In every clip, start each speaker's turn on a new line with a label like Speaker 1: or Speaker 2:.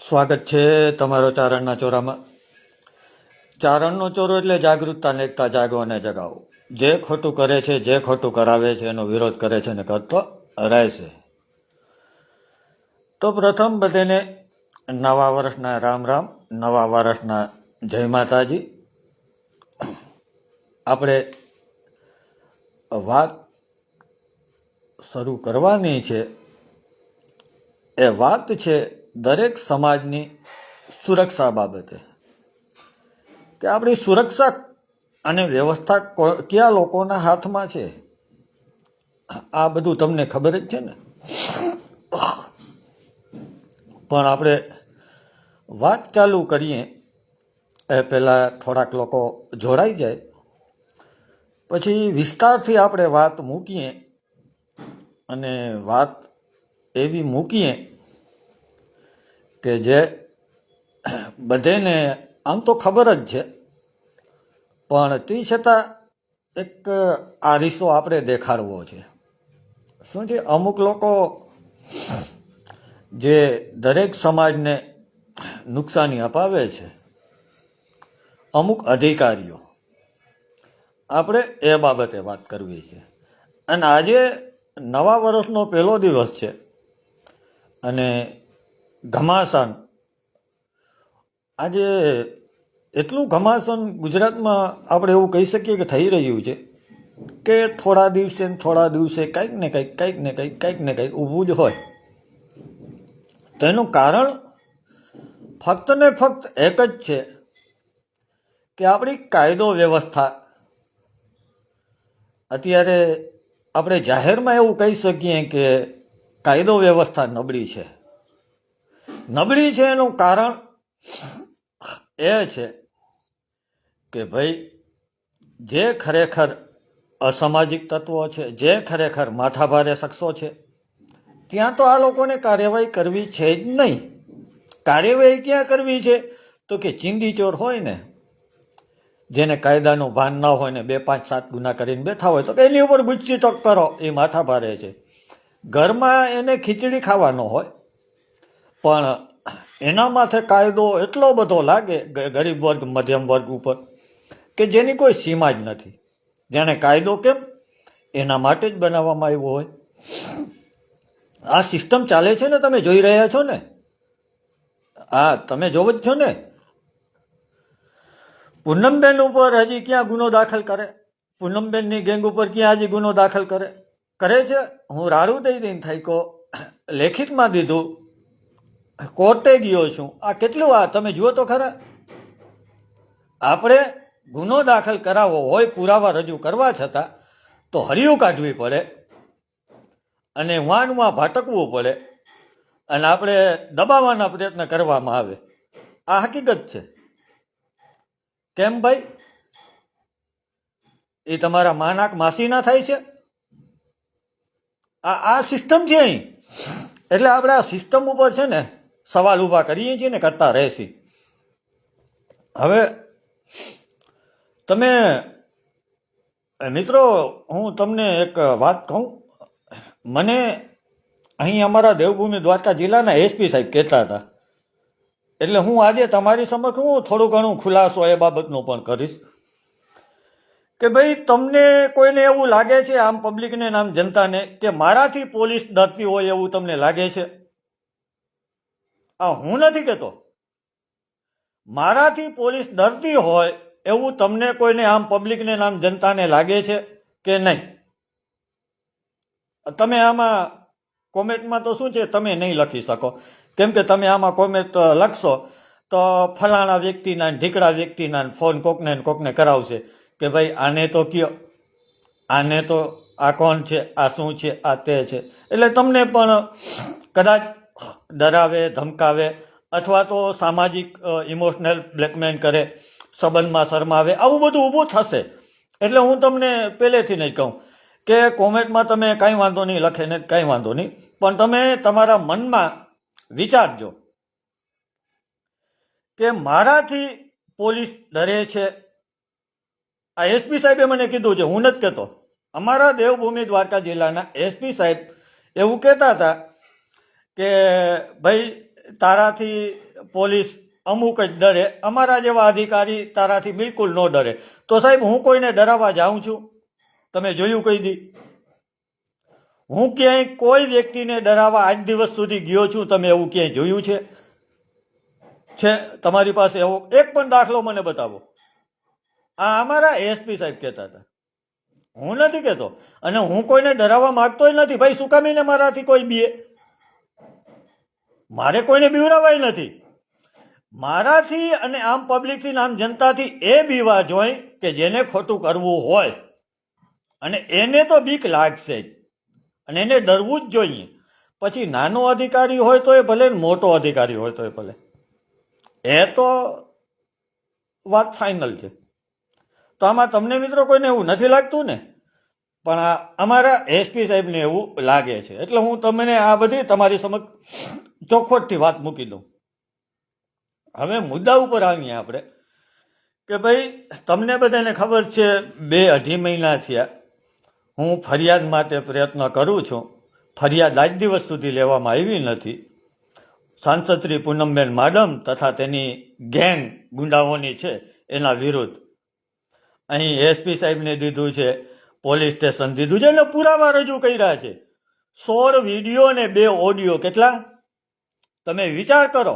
Speaker 1: સ્વાગત છે તમારો ચારણના ચોરામાં. ચારણનો ચોરો એટલે જાગૃતતા ને એકતા, જાગો અને જગાવો. જે ખોટું કરે છે, જે ખોટું કરાવે છે એનો વિરોધ કરે છે ને કરતો રહેશે. તો પ્રથમ બધાને નવા વર્ષના રામ રામ, નવા વર્ષના જય માતાજી. આપણે વાત શરૂ કરવાની છે. એ વાત છે દરેક સમાજની સુરક્ષા બાબતે, કે આપણી સુરક્ષા અને વ્યવસ્થા કયા લોકોના હાથમાં છે. આ બધું તમને ખબર જ છે ને. પણ આપણે વાત ચાલુ કરીએ એ પહેલાં થોડાક લોકો જોડાઈ જાય, પછી વિસ્તારથી આપણે વાત મૂકીએ. અને વાત એવી મૂકીએ કે જે બધાને આમ તો ખબર જ છે, પણ તે છતાં એક આરીસો આપણે દેખાડવો છે. શું છે, અમુક લોકો જે દરેક સમાજને નુકસાની અપાવે છે, અમુક અધિકારીઓ, આપણે એ બાબતે વાત કરવી છે. અને આજે નવા વર્ષનો પહેલો દિવસ છે અને ઘમાસાન, આજે એટલું ઘમાસાન ગુજરાતમાં આપણે એવું કહી શકીએ કે થઈ રહ્યું છે કે થોડા દિવસે કંઈક ને કંઈક ઊભું જ હોય. તેનું કારણ ફક્ત ને ફક્ત એક જ છે કે આપણી કાયદો વ્યવસ્થા. અત્યારે આપણે જાહેરમાં એવું કહી શકીએ કે કાયદો વ્યવસ્થા નબળી છે. નબળી છે એનું કારણ એ છે કે ભાઈ, જે ખરેખર અસામાજિક તત્વો છે, જે ખરેખર માથાભારે શખ્સો છે, ત્યાં તો આ લોકોને કાર્યવાહી કરવી છે જ નહીં. કાર્યવાહી ક્યાં કરવી છે તો કે ચીંદી ચોર હોય ને, જેને કાયદાનું ભાન ના હોય ને 2, 5, 7 ગુના કરીને બેઠા હોય, તો એની ઉપર ગુસ્સી ટોક કરો. એ માથાભારે છે. ઘરમાં એને ખીચડી ખાવાનો હોય, પણ એના માથે કાયદો એટલો બધો લાગે ગરીબ વર્ગ, મધ્યમ વર્ગ ઉપર, કે જેની કોઈ સીમા જ નથી. જેને કાયદો કેમ એના માટે જ બનાવવામાં આવ્યો હોય. આ સિસ્ટમ ચાલે છે ને, તમે જોઈ રહ્યા છો ને. હા, તમે જોવો જ છો ને. પૂનમબેન ઉપર હજી ક્યાં ગુનો દાખલ કરે? પૂનમબેનની ગેંગ ઉપર ક્યાં હજી ગુનો દાખલ કરે છે? હું રાડું દઈને થાયકો, લેખિતમાં દીધું, કોર્ટે ગયો છું. આ કેટલું, આ તમે જુઓ તો ખરા. આપણે ગુનો દાખલ કરાવવો હોય, પુરાવા રજૂ કરવા છતાં તો હરિયું કાઢવી પડે અને વાં ભટકવું પડે અને આપણે દબાવવાના પ્રયત્ન કરવામાં આવે. આ હકીકત છે. કેમ ભાઈ? એ તમારા માનાક માસીના થાય છે. આ સિસ્ટમ છે અહીં. એટલે આપણે આ સિસ્ટમ ઉપર છે ને સવાલ ઊભા કરીએ છીએ ને કરતા રહેશી. હવે તમે મિત્રો, હું તમને એક વાત કહું. મને અહીં અમારા દેવભૂમિ દ્વારકા જિલ્લાના એસપી સાહેબ કહેતા હતા, એટલે હું આજે તમારી સમક્ષ હું થોડું ઘણું ખુલાસો એ બાબતનું પણ કરીશ કે ભાઈ, તમને કોઈને એવું લાગે છે, આમ પબ્લિકને, આમ જનતાને, કે મારાથી પોલીસ ડરતી હોય એવું તમને લાગે છે? આ હું નથી કહેતો. મારાથી પોલીસ ડરતી હોય એવું તમને કોઈને, આમ પબ્લિકને, આમ જનતાને લાગે છે કે નહીં? તમે આમાં કોમેન્ટમાં તો શું છે, તમે નહીં લખી શકો, કેમ કે તમે આમાં કોમેન્ટ લખશો તો ફલાણા વ્યક્તિના, ઢીકડા વ્યક્તિના ફોન કોકને કરાવશે કે ભાઈ આને તો કયો, આને તો આ કોણ છે, આ શું છે, આ તે છે. એટલે તમને પણ કદાચ ડરાવે, ધમકાવે, અથવા તો સામાજિક ઇમોશનલ બ્લેકમેલ કરે, સંબંધમાં શરમાવે, આવું બધું ઊભું થશે. એટલે હું તમને પહેલેથી નહીં કહું કે કોમેન્ટમાં તમે કાંઈ વાંધો નહીં લખે ને કાંઈ વાંધો નહીં, પણ તમે તમારા મનમાં વિચારજો કે મારાથી પોલીસ ડરે છે. આ એસપી સાહેબે મને કીધું છે, હું નથી કહેતો. અમારા દેવભૂમિ દ્વારકા જિલ્લાના એસપી સાહેબ એવું કહેતા હતા કે ભાઈ, તારાથી પોલીસ અમુક જ ડરે, અમારા જેવા અધિકારી તારાથી બિલકુલ ન ડરે. તો સાહેબ હું કોઈને ડરાવવા જાઉં છું? તમે જોયું કઈ દી? હું ક્યાંય કોઈ વ્યક્તિને ડરાવવા આજ દિવસ સુધી ગયો છું? તમે એવું ક્યાંય જોયું છે તમારી પાસે એવો એક પણ દાખલો મને બતાવો. આ અમારા એસપી સાહેબ કહેતા હતા, હું નથી કહેતો. અને હું કોઈને ડરાવવા માંગતો નથી ભાઈ. શું કામીને મારાથી કોઈ બીએ? મારે કોઈને બીવડાવાય નથી. મારાથી અને આમ પબ્લિકથી આમ જનતાથી એ બીવા જોઈએ કે જેને ખોટું કરવું હોય, અને એને તો બીક લાગશે જ, અને એને ડરવું જ જોઈએ. પછી નાનો અધિકારી હોય તો એ ભલે, મોટો અધિકારી હોય તો એ ભલે, એ તો વાત ફાઇનલ છે. તો આમાં તમને મિત્રો કોઈને એવું નથી લાગતું ને? પણ આ અમારા એસપી સાહેબને એવું લાગે છે. એટલે હું તમને આ બધી તમારી સમક્ષ ચોખવટથી વાત મૂકી દઉં. હવે મુદ્દા ઉપર આવીએ આપણે કે ભાઈ તમને બધાને ખબર છે 2-2.5 મહિના થયા હું ફરિયાદ માટે પ્રયત્ન કરું છું. ફરિયાદ આજ દિવસ સુધી લેવામાં આવી નથી. સાંસદ શ્રી પૂનમબેન માડમ તથા તેની ગેંગ ગુંડાઓની છે એના વિરુદ્ધ અહીં એસપી સાહેબને દીધું છે, પોલીસ સ્ટેશન દીધું છે, એટલે પુરાવા રજૂ કર્યા છે. 16 વિડીયો ને 2 ઓડિયો. કેટલા? તમે વિચાર કરો.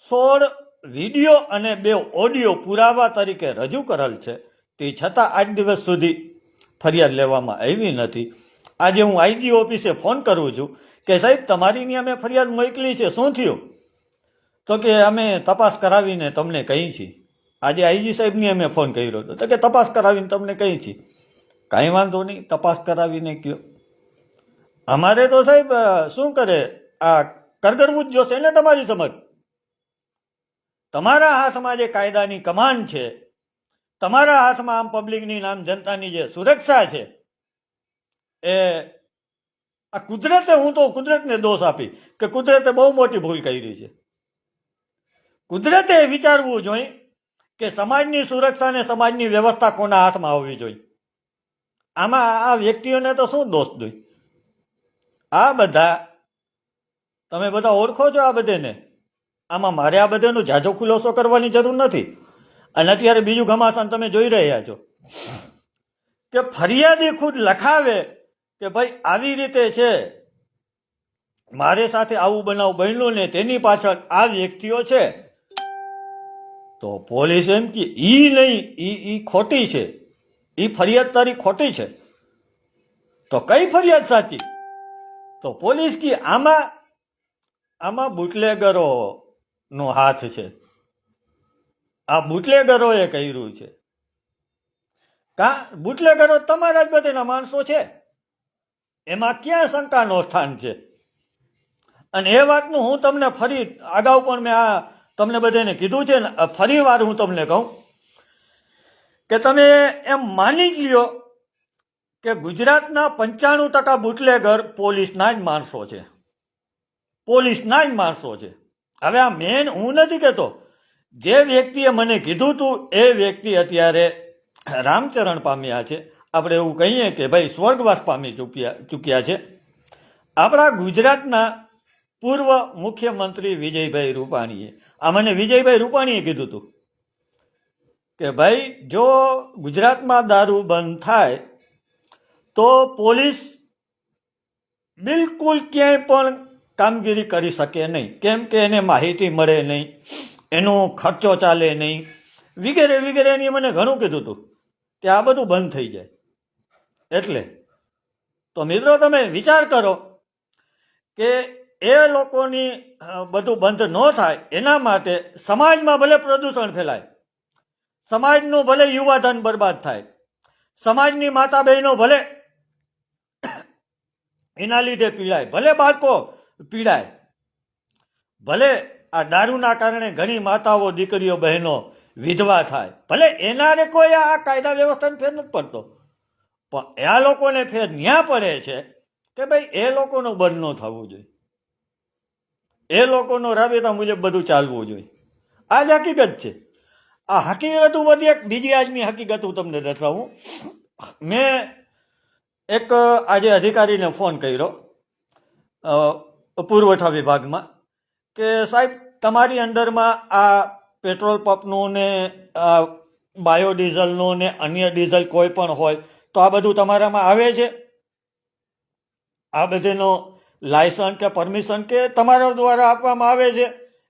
Speaker 1: 16 વિડીયો અને 2 ઓડિયો પુરાવા તરીકે રજૂ કરેલ છે. તે છતાં આજ દિવસ સુધી ફરિયાદ લેવામાં આવી નથી. આજે હું આઈજી ઓફિસે ફોન કરું છું કે સાહેબ તમારીની અમે ફરિયાદ મોકલી છે, શું થયું? તો કે અમે તપાસ કરાવીને તમને કહી છીએ. આજે આઈજી સાહેબની અમે ફોન કર્યો હતો તો કે તપાસ કરાવીને તમને કહી છીએ. કાંઈ વાંધો નહીં, તપાસ કરાવીને કયો. અમારે તો સાહેબ શું કરે, આ કરગરવું જ જોશે ને તમારી સમજ. તમારા હાથમાં જે કાયદાની કમાન છે, તમારા હાથમાં આમ પબ્લિકની આમ જનતાની જે સુરક્ષા છે, એ આ કુદરતે, હું તો કુદરતને દોષ આપી કે કુદરતે બહુ મોટી ભૂલ કરી છે. કુદરતે વિચારવું જોઈએ કે સમાજની સુરક્ષા અને સમાજની વ્યવસ્થા કોના હાથમાં હોવી જોઈએ. આમાં આ વ્યક્તિઓને તો શું દોષ દઈ? આ બધા તમે બધા ઓળખો છો આ બધાને. આમાં મારે આ બધાનો ઝાઝો ખુલાસો કરવાની જરૂર નથી. અને અત્યારે બીજું ઘમાસાન તમે જોઈ રહ્યા છો કે ફરિયાદી ખુદ લખાવે કે ભાઈ આવી રીતે છે, મારી સાથે આવું બનાવ બન્યું ને તેની પાછળ આ વ્યક્તિઓ છે. તો પોલીસ એમ કે ઈ નહીં, ઈ ખોટી છે, ઈ ફરિયાદ તારી ખોટી છે. તો કઈ ફરિયાદ સાચી? તો પોલીસ કે આમાં બુટલેગરો નો હાથ છે, આ બુટલેગરોએ કર્યું છે. બુટલેગરો તમારા જ બધાના માણસો છે, એમાં ક્યાં શંકાનો સ્થાન છે? અને એ વાતનું હું તમને ફરી અગાઉ પણ મેં આ તમને બધાને કીધું છે ને, ફરી વાર હું તમને કહું કે તમે એમ માની જ લ્યો કે ગુજરાતના 95% બુટલેગર પોલીસના જ માણસો છે, પોલીસના જ માણસો છે. હવે આ મેન હું નથી કહેતો, જે વ્યક્તિએ મને કીધું હતું એ વ્યક્તિ અત્યારે રામચરણ પામ્યા છે. આપણે એવું કહીએ કે ભાઈ સ્વર્ગવાસ પામી ચૂક્યા છે. આપણા ગુજરાતના પૂર્વ મુખ્યમંત્રી વિજયભાઈ રૂપાણીએ, આ મને વિજયભાઈ રૂપાણીએ કીધું હતું કે ભાઈ જો ગુજરાતમાં દારૂ બંધ થાય તો પોલીસ બિલકુલ ક્યાંય પણ કામગીરી કરી શકે નહીં, કેમ કે એને માહિતી મળે નહીં, એનો ખર્ચો ચાલે નહીં, વગેરે વગેરે. એની મને ઘણું કીધું હતું કે આ બધું બંધ થઈ જાય. એટલે તો મિત્રો તમે વિચાર કરો કે એ લોકોની બધું બંધ ન થાય એના માટે સમાજમાં ભલે પ્રદૂષણ ફેલાય, સમાજનું ભલે યુવાધન બરબાદ થાય, સમાજની માતા બહેનો ભલે એના લીધે પીડાય, ભલે બાળકો પીડાય, ભલે આ દારૂના કારણે ઘણી માતાઓ, દીકરીઓ, બહેનો વિધવા થાય, ભલે એનાને કોઈ આ કાયદા વ્યવસ્થાને ફેર નથી પડતો, પણ આ લોકોને ફેર ન્યા પડે છે કે ભાઈ એ લોકોનું બંધ ન થવું જોઈએ, એ લોકોનો રાબેતા મુજબ બધું ચાલવું જોઈએ. આ જ હકીકત છે. આ હકીકત બધી એક બીજી આજની હકીકત હું તમને દર્શાવું. મેં એક આજે અધિકારીને ફોન કર્યો પુરવઠા વિભાગમાં કે સાહેબ તમારી અંદરમાં આ પેટ્રોલ પંપનું ને બાયોડીઝલનું ને અન્ય ડીઝલ કોઈ પણ હોય તો આ બધું તમારામાં આવે છે? આ બધેનો લાયસન્સ કે પરમિશન કે તમારા દ્વારા આપવામાં આવે છે?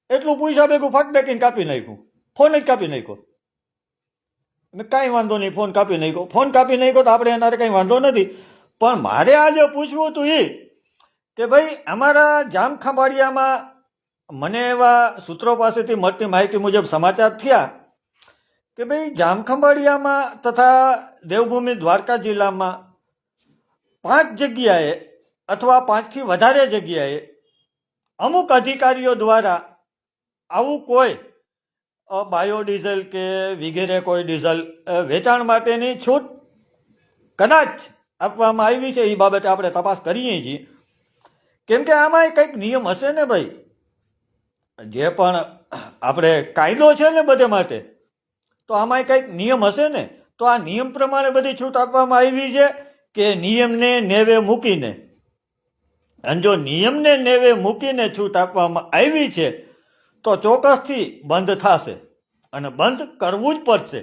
Speaker 1: એટલું પૂછ્યા ભેગું ફટ બેકીને કાપી નાખ્યું, ફોન જ કાપી નાખ્યો. કાંઈ વાંધો નહીં, ફોન કાપી નાખ્યો. ફોન કાપી નાખ્યો તો આપણે એના કંઈ વાંધો નથી. પણ મારે આજે પૂછવું હતું એ કે ભાઈ અમારા જામખંભાળિયામાં મને એવા સૂત્રો પાસેથી મળતી માહિતી મુજબ સમાચાર થયા કે ભાઈ જામખંભાળિયામાં તથા દેવભૂમિ દ્વારકા જિલ્લામાં 5 જગ્યાએ અથવા 5થી વધારે જગ્યાએ અમુક અધિકારીઓ દ્વારા આવું કોઈ બાયોડીઝલ કે વગેરે કોઈ ડીઝલ વેચાણ માટેની છૂટ કદાચ આપવામાં આવી છે. એ બાબતે આપણે તપાસ કરીએ છીએ. કેમ કે આમાં કંઈક નિયમ હશે ને ભાઈ. જે પણ આપણે કાયદો છે ને બધે માટે, તો આમાં કંઈક નિયમ હશે ને. તો આ નિયમ પ્રમાણે બધી છૂટ આપવામાં આવી છે કે નિયમને નેવે મૂકીને? અને જો નિયમને નેવે મૂકીને છૂટ આપવામાં આવી છે તો ચોક્કસથી બંધ થશે અને બંધ કરવું જ પડશે.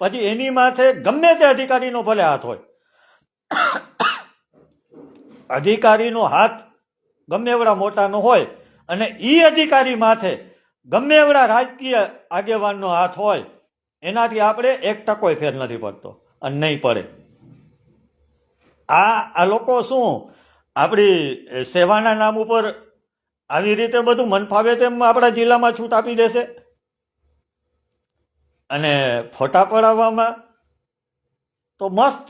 Speaker 1: પછી એની માથે ગમે તે અધિકારીનો ભલે હાથ હોય, અધિકારીનો હાથ ગમે એવડા મોટાનો હોય અને એ અધિકારી માથે ગમે એવડા રાજકીય આગેવાનનો હાથ હોય, એનાથી આપણે 1% ફેર નથી પડતો અને નહીં પડે. આ લોકો શું આપણી સેવાના નામ ઉપર આવી રીતે બધું મન ફાવે તેમ આપણા જિલ્લામાં છૂટ આપી દેશે? અને ફોટા પડાવવામાં તો મસ્ત,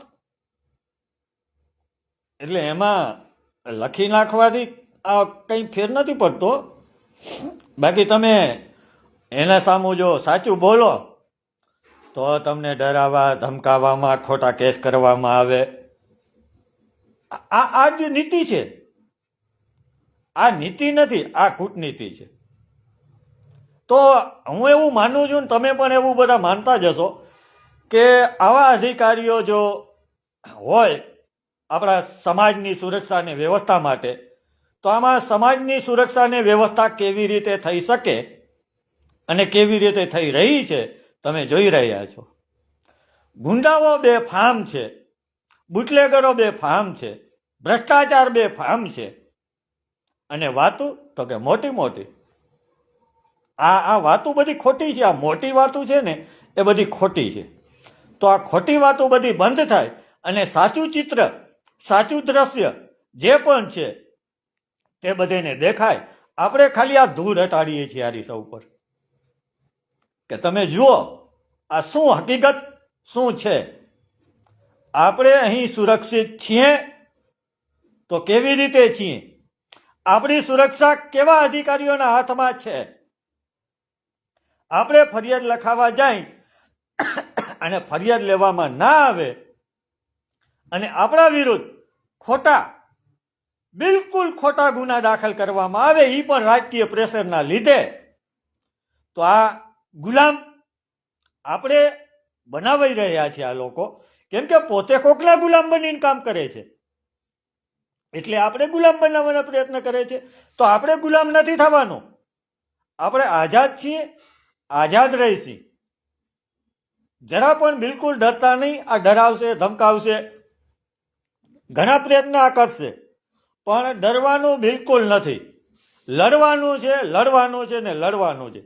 Speaker 1: એટલે એમાં લખી નાખવાથી આ કંઈ ફેર નથી પડતો. બાકી તમે એના સામું જો સાચું બોલો તો તમને ડરાવવા ધમકાવવામાં, ખોટા કેસ કરવામાં આવે. આ જે નીતિ છે, આ નીતિ નથી, આ કૂટનીતિ છે. તો હું એવું માનું છું ને તમે પણ એવું બધા માનતા જ હશો કે આવા અધિકારીઓ જો હોય આપણા સમાજની સુરક્ષા અને વ્યવસ્થા માટે, તો આમાં સમાજની સુરક્ષા અને વ્યવસ્થા કેવી રીતે થઈ શકે અને કેવી રીતે થઈ રહી છે તમે જોઈ રહ્યા છો. ગુંડાઓ બેફામ છે, બુટલેગરો બેફામ છે, ભ્રષ્ટાચાર બેફામ છે. અને વાતું તો કે મોટી મોટી, આ વાતું બધી ખોટી છે. આ મોટી વાતું છે ને એ બધી ખોટી છે. તો આ ખોટી વાતો બધી બંધ થાય અને સાચું ચિત્ર, સાચું દ્રશ્ય જે પણ છે તે બધાને દેખાય. આપણે ખાલી આ ધૂળ હટાડીએ છીએ આ રીસા ઉપર કે તમે જુઓ આ શું હકીકત શું છે. આપણે અહીં સુરક્ષિત છીએ તો કેવી રીતે છીએ? આપણી સુરક્ષા કેવા અધિકારીઓના હાથમાં છે? આપણે ફરિયાદ લખાવા જાય અને ફરિયાદ લેવામાં ના આવે અને આપણા વિરુદ્ધ ખોટા, બિલકુલ ખોટા ગુના દાખલ કરવામાં આવે, એ પણ રાજકીય પ્રેશરના લીધે, તો આ ગુલામ આપણે બનાવી રહ્યા છે આ લોકો. કેમ કે પોતે કોકના ગુલામ બનીને કામ કરે છે એટલે આપણે ગુલામ બનાવવાનો પ્રયત્ન કરે છે. તો આપણે ગુલામ નથી થવાનો, આપણે આઝાદ છીએ, આઝાદ રહીશું. જરા પણ બિલકુલ ડરતા નહીં. આ ડરાવશે, ધમકાવશે, ઘણા પ્રયત્ન આ કરશે, પણ ડરવાનું બિલકુલ નથી. લડવાનું છે, લડવાનું છે ને લડવાનું છે.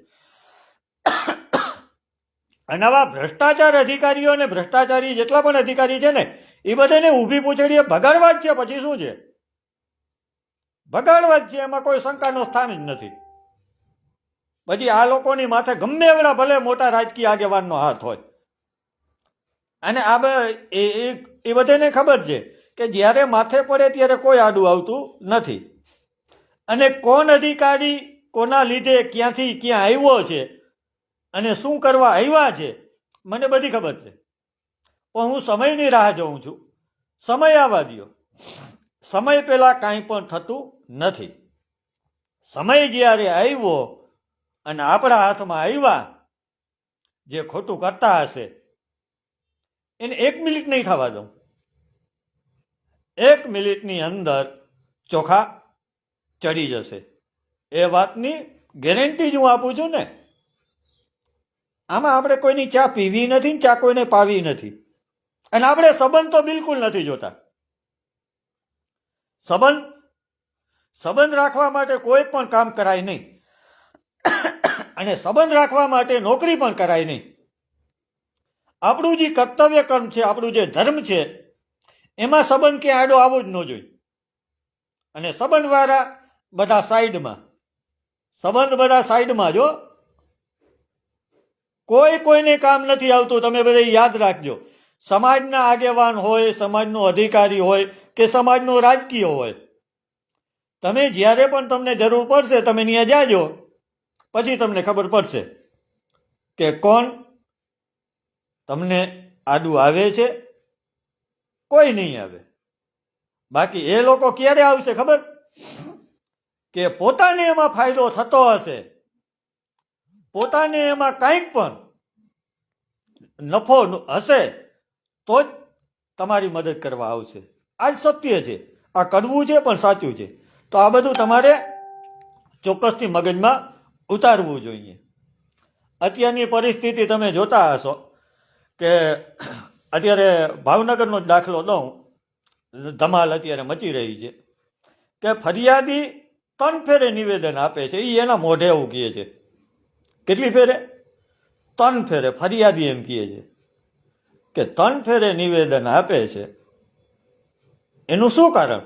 Speaker 1: અને આવા ભ્રષ્ટાચાર અધિકારીઓ અને ભ્રષ્ટાચારી જેટલા પણ અધિકારી છે ને એ બધાને ઊભી પૂછડીએ ભગાડવા જ છે. પછી શું છે? ભગાડવા જ છે, એમાં કોઈ શંકાનું સ્થાન જ નથી. પછી આ લોકોની માથે ગમે એવડા ભલે મોટા રાજકીય આગેવાનનો હાથ હોય, અને આ એ બધાને ખબર છે કે જ્યારે માથે પડે ત્યારે કોઈ આડું આવતું નથી. અને કોણ અધિકારી કોના લીધે ક્યાંથી ક્યાં આવ્યો છે અને શું કરવા આવ્યા છે મને બધી ખબર છે. પણ હું સમયની રાહ જોઉં છું. સમય આવવા દો. સમય પહેલા કાંઈ પણ થતું નથી. સમય જ્યારે આવ્યો અને આપણા હાથમાં આવ્યા, જે ખોટું કરતા હશે એને 1 મિનિટ નહીં થવા દઉં. 1 મિનિટની અંદર ચોખા ચડી જશે. એ વાતની ગેરંટી જ હું આપું છું ને. આમાં આપણે કોઈની ચા પીવી નથી ને ચા કોઈને પાવી નથી. અને આપણે સંબંધ તો બિલકુલ નથી જોતા. સંબંધ રાખવા માટે કોઈ પણ કામ કરાય નહીં, અને સંબંધ રાખવા માટે નોકરી પણ કરાય નહીં. આપણું જે કર્તવ્ય કર્મ છે, આપણું જે ધર્મ છે, એમાં સંબંધ ક્યાં આડો આવવો જ ન જોઈએ. અને સંબંધવાળા બધા સાઈડમાં જો. કોઈને કામ નથી આવતું. તમે બધા યાદ રાખજો, સમાજના આગેવાન હોય, સમાજનો અધિકારી હોય કે સમાજનો રાજકીય હોય, તમે જ્યારે પણ તમને જરૂર પડશે તમે ત્યાં જાજો, પછી તમને ખબર પડશે કે કોણ તમને આડું આવે છે, કોઈ નહીં આવે. બાકી એ લોકો ક્યારે આવશે ખબર? કે પોતાને એમાં ફાયદો થતો હશે, પોતાને એમાં કંઈક પણ નફો હશે તો જ તમારી મદદ કરવા આવશે. આ જ સત્ય છે. આ કડવું છે પણ સાચું છે. તો આ બધું તમારે ચોક્કસથી મગજમાં ઉતારવું જોઈએ. અત્યારની પરિસ્થિતિ તમે જોતા હશો કે અત્યારે ભાવનગરનો જ દાખલો દઉં, ધમાલ અત્યારે મચી રહી છે કે ફરિયાદી 3 ફેરે નિવેદન આપે છે. એ એના મોઢે એવું કહે છે. કેટલી ફેરે? 3 ફેરે ફરિયાદી એમ કહે છે કે 3 ફેરે નિવેદન આપે છે. એનું શું કારણ?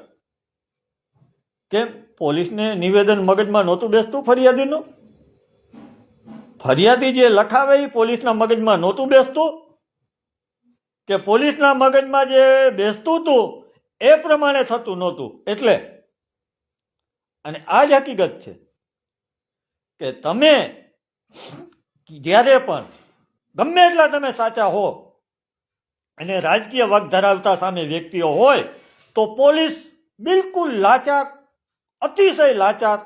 Speaker 1: કેમ પોલીસને નિવેદન મગજમાં નહોતું બેસતું ફરિયાદીનું? ફરિયાદી જે લખાવે એ પોલીસના મગજમાં નહોતું બેસતું? કે પોલીસના મગજમાં જે બેસતું હતું એ પ્રમાણે થતું નહોતું? એટલે અને આ જ હકીકત છે કે તમે જ્યારે પણ ગમે એટલા તમે સાચા હો અને રાજકીય વગ ધરાવતા સામે વ્યક્તિઓ હોય તો પોલીસ બિલકુલ લાચાર, અતિશય લાચાર.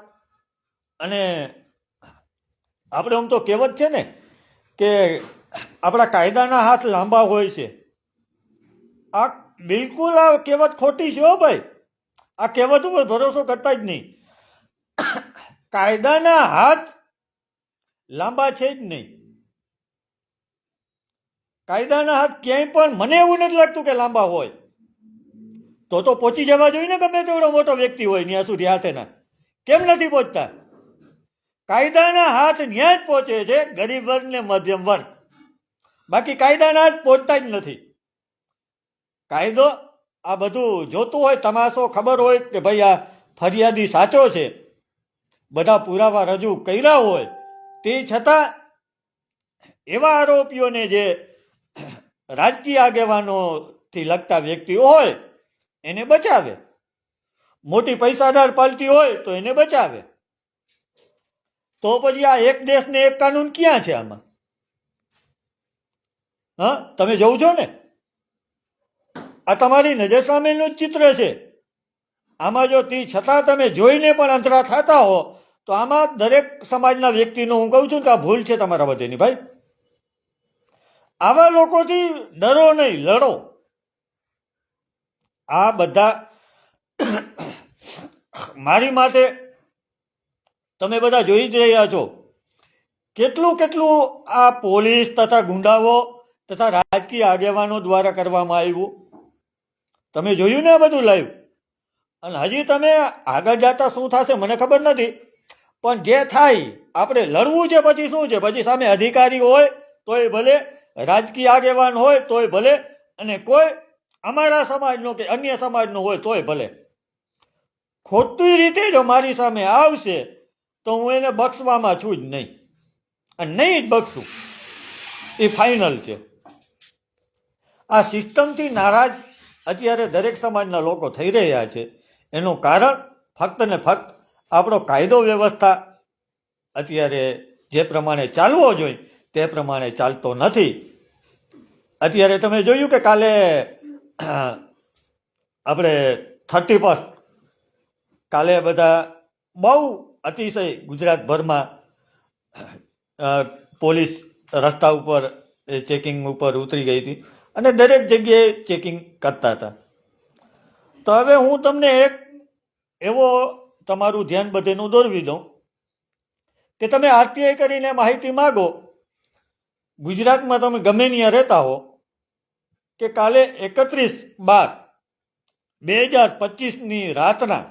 Speaker 1: અને આપણે આમ તો કહેવત છે ને કે આપણા કાયદાના હાથ લાંબા હોય છે. આ બિલકુલ આ કહેવત ખોટી છે હો ભાઈ. આ કહેવત ઉપર ભરોસો કરતા જ નહીં. કાયદાના હાથ લાંબા છે જ નહીં. કાયદાના હાથ ક્યાંય પણ મને એવું નથી લાગતું કે લાંબા હોય. તો પહોંચી જવા જોઈએ ને ગમે તેવડો મોટો વ્યક્તિ હોય ત્યાં સુધી હાથેના. કેમ નથી પહોંચતા? કાયદાના હાથ ત્યાં જ પહોંચે છે ગરીબ વર્ગ ને મધ્યમ વર્ગ. બાકી કાયદાના હાથ પહોંચતા જ નથી. કાયદો આ બધું જોતું હોય, તમાશો ખબર હોય કે ભાઈ આ ફરિયાદી સાચો છે, બધા પુરાવા રજૂ કર્યા હોય, તે છતાં એવા આરોપીઓને જે રાજકીય આગેવાનોથી લગતા વ્યક્તિઓ હોય એને બચાવે. મોટી પૈસાદાર પાર્ટી હોય તો એને બચાવે. તો પછી આ એક દેશ ને એક કાનૂન ક્યાં છે આમાં? હા, તમે જોવ છો ને, આ તમારી નજર સામેનું જ ચિત્ર છે. આમાં જો તે છતાં તમે જોઈને પણ અંતરા થતા હો તો આમાં દરેક સમાજના વ્યક્તિનો હું કહું છું કે આ ભૂલ છે તમારા બધેની ભાઈ. આવા લોકોથી ડરો નહીં, લડો. આ બધા મારી માટે તમે બધા જોઈ જ રહ્યા છો કેટલું આ પોલીસ તથા ગુંડાઓ તથા રાજકીય આગેવાનો દ્વારા કરવામાં આવ્યું. તમે જોયું ને આ બધું લાઈવ. અને હજી તમે આગળ જતા શું થશે મને ખબર નથી, પણ જે થાય આપણે લડવું છે. પછી શું છે? પછી સામે અધિકારી હોય તોય ભલે, રાજકીય આગેવાન હોય તોય ભલે, અને કોઈ અમારા સમાજનો કે અન્ય સમાજનો હોય તોય ભલે. ખોટી રીતે જો મારી સામે આવશે તો હું એને બક્ષવામાં છું જ નહીં, અને નહીં જ બક્ષું. એ ફાઇનલ છે. આ સિસ્ટમથી નારાજ અત્યારે દરેક સમાજના લોકો થઈ રહ્યા છે. એનું કારણ ફક્ત ને ફક્ત આપણો કાયદો વ્યવસ્થા અત્યારે જે પ્રમાણે ચાલવો જોઈએ તે પ્રમાણે ચાલતો નથી. અત્યારે તમે જોયું કે કાલે આપણે 31 કાલે બધા બહુ અતિશય ગુજરાતભરમાં પોલીસ રસ્તા ઉપર ચેકિંગ ઉપર ઉતરી ગઈ હતી અને દરેક જગ્યાએ ચેકિંગ કરતા હતા. તો હવે હું તમને એક એવો તમારું ધ્યાન બધેનું દોરવી દઉં કે તમે આરટીઆઈ કરીને માહિતી માગો, ગુજરાતમાં તમે ગમે ત્યાં રહેતા હો, કે કાલે 31/12/2025 રાતના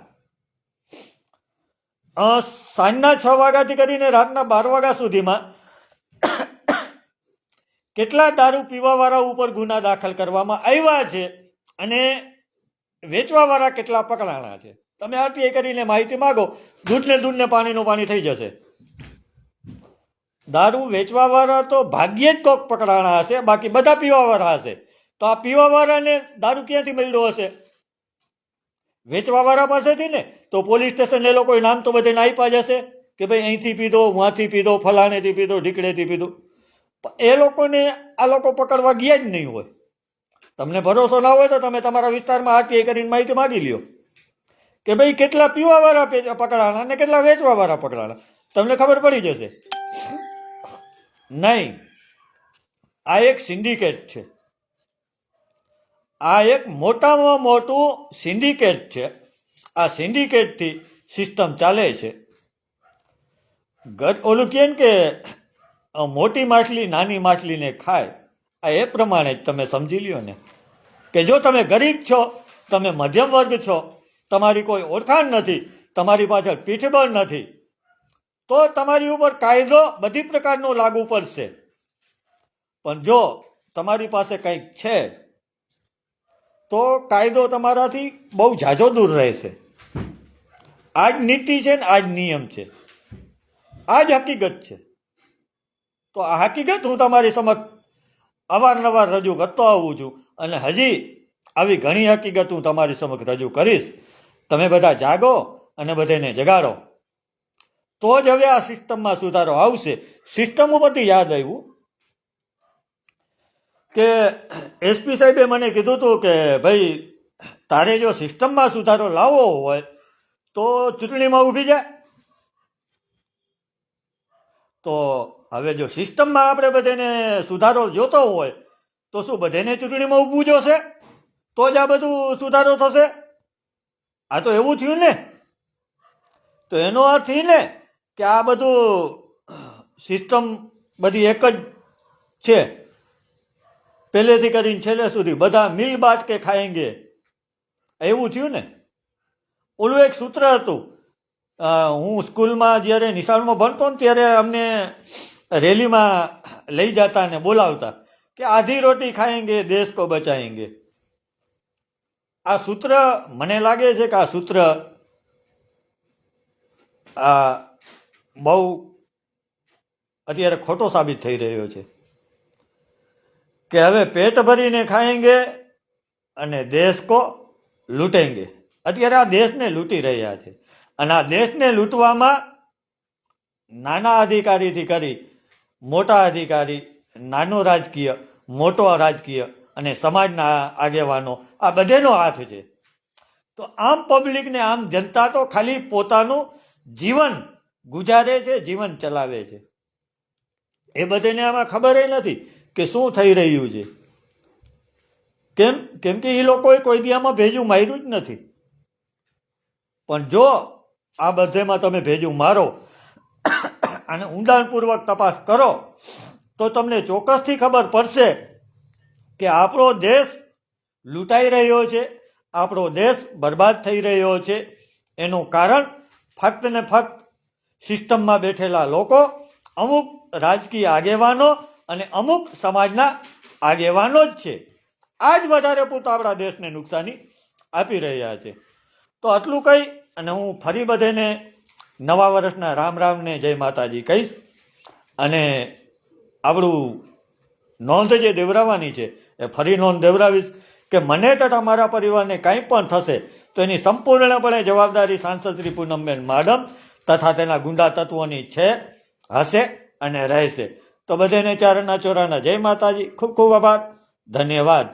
Speaker 1: સાંજના 6 વાગ્યાથી કરીને રાતના 12 વાગ્યા સુધીમાં કેટલા દારૂ પીવાવાળા ઉપર ગુના દાખલ કરવામાં આવ્યા છે અને વેચવાવાળા કેટલા પકડાણા છે. તમે આરટીઆઈ કરીને માહિતી માગો, દૂધને પાણીનું પાણી થઈ જશે. દારૂ વેચવાવાળા તો ભાગ્યે જ કોક પકડાણા હશે, બાકી બધા પીવાવાળા હશે. તો આ પીવાવાળાને દારૂ ક્યાંથી મળ્યો હશે? વેચવાવાળા પાસેથી ને. તો પોલીસ સ્ટેશન એ લોકોએ નામ તો બધાને આપ્યા જ હશે કે ભાઈ અહીંથી પીધો, વાંથી પીધો, ફલાણેથી પીધો, ઢીકડેથી પીધું. એ લોકોને આ લોકો પકડવા ગયા જ નહીં હોય. તમને ભરોસો ના હોય તો તમે તમારા વિસ્તારમાં આરટીઆઈ કરીને માહિતી માગી લ્યો કે ભાઈ કેટલા પીવાવાળા પકડાણા અને કેટલા વેચવાવાળા પકડાણા, તમને ખબર પડી જશે. નહીં, આ એક સિન્ડિકેટ છે. આ એક મોટામાં મોટું સિન્ડિકેટ છે. આ સિન્ડિકેટથી સિસ્ટમ ચાલે છે. ઓલું કહે કે મોટી માછલી નાની માછલીને ખાય, આ એ પ્રમાણે જ તમે સમજી લ્યો ને કે જો તમે ગરીબ છો, તમે મધ્યમ વર્ગ છો, તમારી કોઈ ઓળખાણ નથી, તમારી પાછળ પીઠબળ નથી, તો તમારી ઉપર કાયદો બધી પ્રકારનો લાગુ પડશે. પણ જો તમારી પાસે કંઈક છે તો કાયદો તમારાથી બહુ ઝાઝો દૂર રહેશે. આ જ નીતિ છે ને આ જ નિયમ છે, આ જ હકીકત છે. તો આ હકીકત હું તમારી સમક્ષ અવારનવાર રજૂ કરતો આવું છું અને હજી આવી ઘણી હકીકત હું તમારી સમક્ષ રજૂ કરીશ. તમે બધા જાગો અને બધાને જગાડો, તો જ હવે આ સિસ્ટમમાં સુધારો આવશે. સિસ્ટમ ઉપરથી યાદ આવ્યું કે એસપી સાહેબે મને કીધું હતું કે ભાઈ તારે જો સિસ્ટમમાં સુધારો લાવવો હોય તો ચૂંટણીમાં ઊભી જાય. તો હવે જો સિસ્ટમમાં આપણે બધાને સુધારો જોતો હોય તો શું બધાને ચૂંટણીમાં ઊભું જોશે તો જ આ બધું સુધારો થશે? આ તો એવું થયું ને. તો એનો અર્થ એ ને કે આ બધું સિસ્ટમ બધી એક જ છે, પહેલેથી કરીને છેલ્લે સુધી બધા મિલ બાટ કે ખાએંગે, એવું થયું ને. ઓલું એક સૂત્ર હતું, હું સ્કૂલમાં જ્યારે નિશાળમાં ભણતો ને ત્યારે અમને રેલીમાં લઈ જતા ને બોલાવતા કે આધી રોટી ખાએંગે દેશ કો બચાએંગે. આ સૂત્ર મને લાગે છે કે આ સૂત્ર બહુ અત્યારે ખોટો સાબિત થઈ રહ્યો છે કે હવે પેટ ભરીને ખાએંગે અને દેશ કો લૂંટેંગે. અત્યારે આ દેશને લૂંટી રહ્યા છે અને આ દેશને લૂંટવામાં નાના અધિકારીથી કરી મોટા અધિકારી, નાનો રાજકીય, મોટો રાજકીય અને સમાજના આગેવાનો, આ બધેનો હાથ છે. તો આમ પબ્લિકને, આમ જનતા તો ખાલી પોતાનું જીવન ગુજારે છે, જીવન ચલાવે છે. એ બધાને આમાં ખબર નથી કે શું થઈ રહ્યું છે. કેમ કે એ લોકોએ કોઈ દી આમાં ભેજું માર્યું જ નથી. પણ જો આ બધેમાં તમે ભેજું મારો અને ઊંડાણપૂર્વક તપાસ કરો તો તમને ચોક્કસથી ખબર પડશે કે આપણો દેશ લૂંટાઈ રહ્યો છે, આપણો દેશ બરબાદ થઈ રહ્યો છે. એનું કારણ ફક્ત ને ફક્ત સિસ્ટમમાં બેઠેલા લોકો, અમુક રાજકીય આગેવાનો અને અમુક સમાજના આગેવાનો જ છે. આ જ વધારે પૂરતો આપણા દેશને નુકસાની આપી રહ્યા છે. તો આટલું કહી અને હું ફરી બધાને નવા વર્ષના રામ રામને જય માતાજી કહીશ અને આપણું નોંધ જે દેવરાવવાની છે એ ફરી નોંધ દેવરાવીશ કે મને તથા મારા પરિવારને કાંઈ પણ થશે તો એની સંપૂર્ણપણે જવાબદારી સાંસદ શ્રી પૂનમબેન માડમ તથા તેના ગુંડા તત્વોની છે, હશે અને રહેશે. તો બધાને ચારણના ચોરાના જય માતાજી. ખૂબ ખૂબ આભાર, ધન્યવાદ.